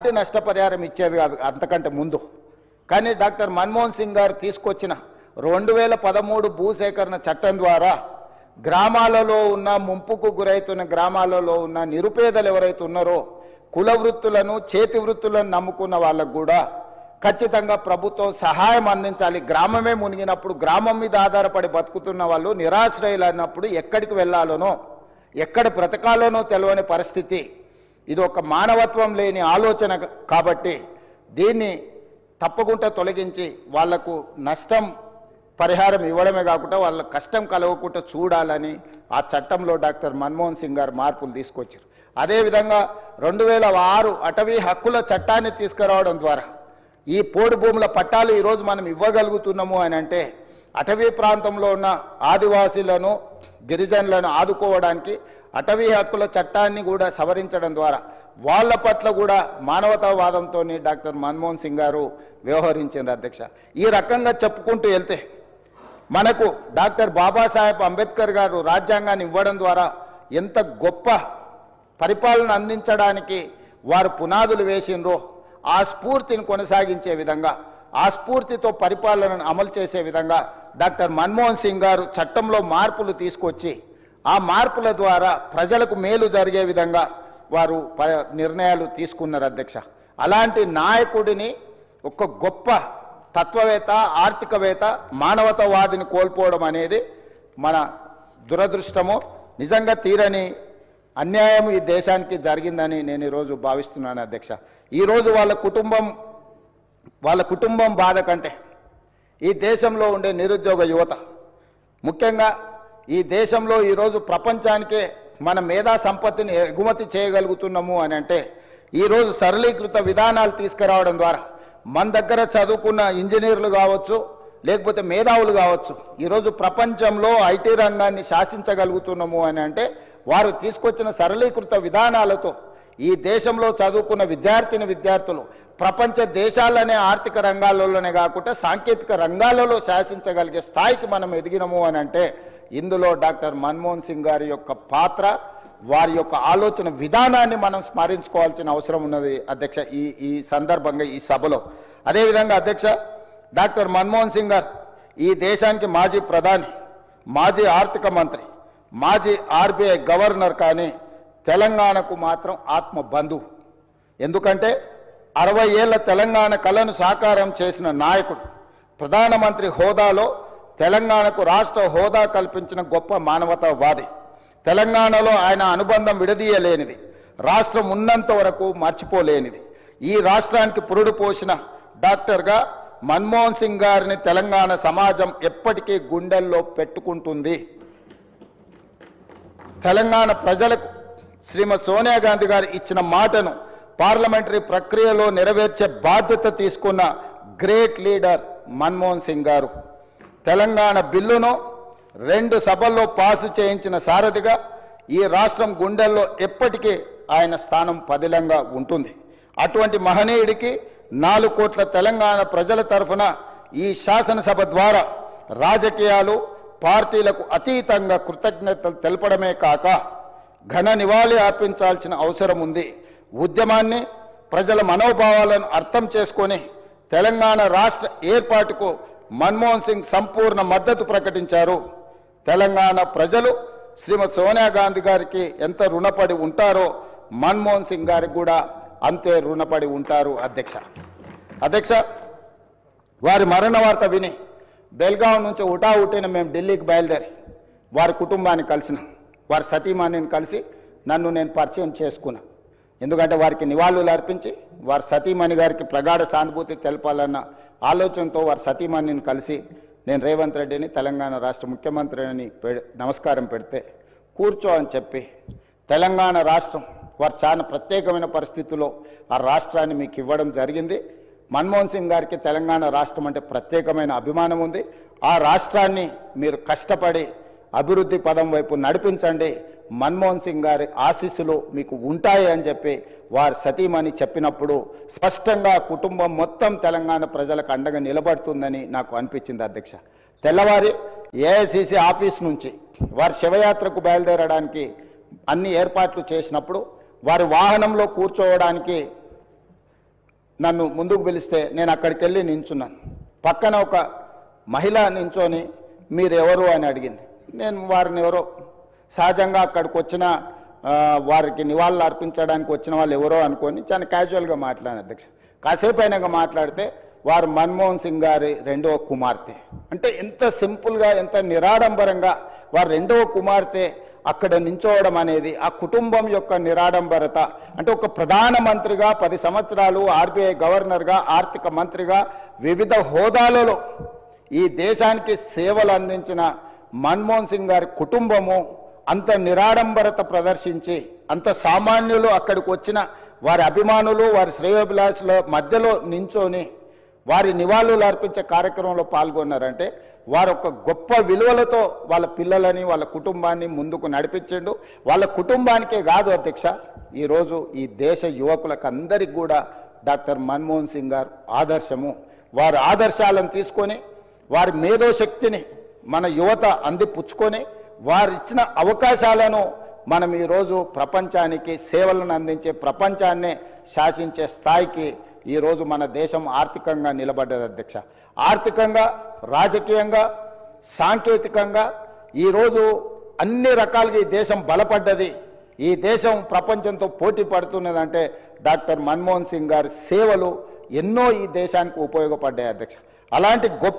నష్టపరిహారం ఇచ్చేది కాదు అంతకంటే ముందు. కానీ డాక్టర్ మన్మోహన్ సింగ్ గారు తీసుకొచ్చిన 2013 భూసేకరణ చట్టం ద్వారా గ్రామాలలో ఉన్న ముంపుకు గురైతున్న గ్రామాలలో ఉన్న నిరుపేదలు ఎవరైతే ఉన్నారో కుల వృత్తులను చేతి వృత్తులను నమ్ముకున్న వాళ్ళకు కూడా ఖచ్చితంగా ప్రభుత్వం సహాయం అందించాలి. గ్రామమే మునిగినప్పుడు గ్రామం మీద ఆధారపడి బతుకుతున్న వాళ్ళు నిరాశ్రయులైనప్పుడు ఎక్కడికి వెళ్ళాలనో ఎక్కడ బ్రతకాలనో తెలియని పరిస్థితి. ఇది ఒక మానవత్వం లేని ఆలోచన కాబట్టి దీన్ని తప్పకుండా తొలగించి వాళ్లకు నష్టం పరిహారం ఇవ్వడమే కాకుండా వాళ్ళ కష్టం కలగకుండా చూడాలని ఆ చట్టంలో డాక్టర్ మన్మోహన్ సింగ్ గారు మార్పులు తీసుకొచ్చారు. అదేవిధంగా 2006 అటవీ హక్కుల చట్టాన్ని తీసుకురావడం ద్వారా ఈ పోడు భూముల పట్టాలు ఈరోజు మనం ఇవ్వగలుగుతున్నాము అని అంటే అటవీ ప్రాంతంలో ఉన్న ఆదివాసీలను గిరిజనులను ఆదుకోవడానికి అటవీ హక్కుల చట్టాన్ని కూడా సవరించడం ద్వారా వాళ్ళ పట్ల కూడా మానవతావాదంతో డాక్టర్ మన్మోహన్ సింగ్ గారు వ్యవహరించారు అధ్యక్ష. ఈ రకంగా చెప్పుకుంటూ వెళ్తే మనకు డాక్టర్ బాబాసాహెబ్ అంబేద్కర్ గారు రాజ్యాంగాన్ని ఇవ్వడం ద్వారా ఎంత గొప్ప పరిపాలన అందించడానికి వారు పునాదులు వేసిండ్రో ఆ స్ఫూర్తిని కొనసాగించే విధంగా ఆ స్ఫూర్తితో పరిపాలనను అమలు చేసే విధంగా డాక్టర్ మన్మోహన్ సింగ్ గారు చట్టంలో మార్పులు తీసుకొచ్చి ఆ మార్పుల ద్వారా ప్రజలకు మేలు జరిగే విధంగా వారు నిర్ణయాలు తీసుకున్నారు అధ్యక్ష. అలాంటి నాయకుడిని ఒక గొప్ప తత్వవేత్త ఆర్థికవేత్త మానవతావాదిని కోల్పోవడం అనేది మన దురదృష్టము. నిజంగా తీరని అన్యాయం ఈ దేశానికి జరిగిందని నేను ఈరోజు భావిస్తున్నాను అధ్యక్ష. ఈరోజు వాళ్ళ కుటుంబం బాధ కంటే ఈ దేశంలో ఉండే నిరుద్యోగ యువత ముఖ్యంగా ఈ దేశంలో ఈరోజు ప్రపంచానికే మన మేధా సంపత్తిని ఎగుమతి చేయగలుగుతున్నాము అని అంటే ఈరోజు సరళీకృత విధానాలు తీసుకురావడం ద్వారా మన దగ్గర చదువుకున్న ఇంజనీర్లు కావచ్చు లేకపోతే మేధావులు కావచ్చు ఈరోజు ప్రపంచంలో ఐటీ రంగాన్ని శాసించగలుగుతున్నాము అని అంటే వారు తీసుకొచ్చిన సరళీకృత విధానాలతో ఈ దేశంలో చదువుకున్న విద్యార్థులు ప్రపంచ దేశాలనే ఆర్థిక రంగాలలోనే కాకుండా సాంకేతిక రంగాలలో శాసించగలిగే స్థాయికి మనం ఎదిగినము అని అంటే ఇందులో డాక్టర్ మన్మోహన్ సింగ్ గారి యొక్క పాత్ర వారి యొక్క ఆలోచన విధానాన్ని మనం స్మరించుకోవాల్సిన అవసరం ఉన్నది అధ్యక్ష ఈ సందర్భంగా ఈ సభలో. అదేవిధంగా అధ్యక్ష డాక్టర్ మన్మోహన్ సింగ్ గారు ఈ దేశానికి మాజీ ప్రధాని, మాజీ ఆర్థిక మంత్రి, మాజీ ఆర్బీఐ గవర్నర్, కానీ తెలంగాణకు మాత్రం ఆత్మ బంధువు. ఎందుకంటే 60 ఏళ్ల తెలంగాణ కళను సాకారం చేసిన నాయకుడు, ప్రధానమంత్రి హోదాలో తెలంగాణకు రాష్ట్ర హోదా కల్పించిన గొప్ప మానవతావాది. తెలంగాణలో ఆయన అనుబంధం విడదీయలేనిది, రాష్ట్రం ఉన్నంత వరకు మర్చిపోలేనిది. ఈ రాష్ట్రానికి పురుడు పోసిన డాక్టర్గా మన్మోహన్ సింగ్ గారిని తెలంగాణ సమాజం ఎప్పటికీ గుండెల్లో పెట్టుకుంటుంది. తెలంగాణ ప్రజలకు శ్రీమతి సోనియా గాంధీ గారు ఇచ్చిన మాటను పార్లమెంటరీ ప్రక్రియలో నెరవేర్చే బాధ్యత తీసుకున్న గ్రేట్ లీడర్ మన్మోహన్ సింగ్ గారు. తెలంగాణ బిల్లును 2 సభల్లో పాసు చేయించిన సారథిగా ఈ రాష్ట్రం గుండెల్లో ఎప్పటికీ ఆయన స్థానం పదిలంగా ఉంటుంది. అటువంటి మహనీయుడికి 4 కోట్ల తెలంగాణ ప్రజల తరఫున ఈ శాసనసభ ద్వారా రాజకీయాలు పార్టీలకు అతీతంగా కృతజ్ఞతలు తెలపడమే కాక ఘన నివాళి అర్పించాల్సిన అవసరం ఉంది. ఉద్యమాన్ని ప్రజల మనోభావాలను అర్థం చేసుకొని తెలంగాణ రాష్ట్ర ఏర్పాటుకు మన్మోహన్ సింగ్ సంపూర్ణ మద్దతు ప్రకటించారు. తెలంగాణ ప్రజలు శ్రీమతి సోనియా గాంధీ గారికి ఎంత రుణపడి ఉంటారో మన్మోహన్ సింగ్ గారికి కూడా అంతే రుణపడి ఉంటారు అధ్యక్ష. వారి మరణ వార్త విని బెల్గావ్ నుంచి ఉటావుటిన మేము ఢిల్లీకి బయలుదేరి వారి కుటుంబాన్ని కలిసిన వారి సతీమణిని కలిసి నన్ను నేను పరిచయం చేసుకున్నా. ఎందుకంటే వారికి నివాళులు అర్పించి వారి సతీమణి గారికి ప్రగాఢ సానుభూతి తెలపాలన్న ఆలోచనతో వారి సతీమణిని కలిసి నేను రేవంత్ రెడ్డిని తెలంగాణ రాష్ట్ర ముఖ్యమంత్రిని నమస్కారం పెడితే కూర్చో అని చెప్పి తెలంగాణ రాష్ట్రం వారు చాలా ప్రత్యేకమైన పరిస్థితుల్లో ఆ రాష్ట్రాన్ని మీకు ఇవ్వడం జరిగింది. మన్మోహన్ సింగ్ గారికి తెలంగాణ రాష్ట్రం అంటే ప్రత్యేకమైన అభిమానం ఉంది. ఆ రాష్ట్రాన్ని మీరు కష్టపడి అభివృద్ధి పదం వైపు నడిపించండి, మన్మోహన్ సింగ్ గారి ఆశీస్సులు మీకు ఉంటాయి అని చెప్పి వారి సతీమణి చెప్పినప్పుడు స్పష్టంగా కుటుంబం మొత్తం తెలంగాణ ప్రజలకు అండగా నిలబడుతుందని నాకు అనిపించింది అధ్యక్ష. తెల్లవారి ఏఐసిసి ఆఫీస్ నుంచి వారి శవయాత్రకు బయలుదేరడానికి అన్ని ఏర్పాట్లు చేసినప్పుడు వారి వాహనంలో కూర్చోవడానికి నన్ను ముందుకు పిలిస్తే నేను అక్కడికి వెళ్ళి నించున్నాను. పక్కన ఒక మహిళ నించొని మీరెవరు అని అడిగింది. నేను వారిని ఎవరో సహజంగా అక్కడికి వచ్చిన వారికి నివాళులు అర్పించడానికి వచ్చిన వాళ్ళు ఎవరో అనుకొని చాలా క్యాజువల్గా మాట్లాడాను అధ్యక్ష. కాసేపు అయినాక మాట్లాడితే వారు మన్మోహన్ సింగ్ గారి రెండవ కుమార్తె. అంటే ఎంత సింపుల్గా, ఎంత నిరాడంబరంగా వారి రెండవ కుమార్తె అక్కడ నించోవడం అనేది ఆ కుటుంబం యొక్క నిరాడంబరత. అంటే ఒక ప్రధానమంత్రిగా 10 సంవత్సరాలు, ఆర్బీఐ గవర్నర్గా, ఆర్థిక మంత్రిగా వివిధ హోదాలలో ఈ దేశానికి సేవలు అందించిన మన్మోహన్ సింగ్ గారి కుటుంబము అంత నిరాడంబరత ప్రదర్శించి, అంత సామాన్యులు అక్కడికి వచ్చిన వారి అభిమానులు, వారి శ్రేయోభిలాషుల మధ్యలో నించొని వారి నివాళులు అర్పించే కార్యక్రమంలో పాల్గొన్నారంటే వారు ఒక గొప్ప విలువలతో వాళ్ళ పిల్లలని, వాళ్ళ కుటుంబాన్ని ముందుకు నడిపించిండు. వాళ్ళ కుటుంబానికే కాదు అధ్యక్ష, ఈరోజు ఈ దేశ యువకులకు అందరికీ కూడా డాక్టర్ మన్మోహన్ సింగ్ గారు ఆదర్శము. వారి ఆదర్శాలను తీసుకొని వారి మేధోశక్తిని మన యువత అందిపుచ్చుకొని వారు ఇచ్చిన అవకాశాలను మనం ఈరోజు ప్రపంచానికి సేవలను అందించే, ప్రపంచాన్నే శాసించే స్థాయికి ఈరోజు మన దేశం ఆర్థికంగా నిలబడ్డది అధ్యక్ష. ఆర్థికంగా, రాజకీయంగా, సాంకేతికంగా ఈరోజు అన్ని రకాలుగా ఈ దేశం బలపడ్డది. ఈ దేశం ప్రపంచంతో పోటీ పడుతున్నదంటే డాక్టర్ మన్మోహన్ సింగ్ గారి సేవలు ఎన్నో ఈ దేశానికి ఉపయోగపడ్డాయి అధ్యక్ష. అలాంటి గొప్ప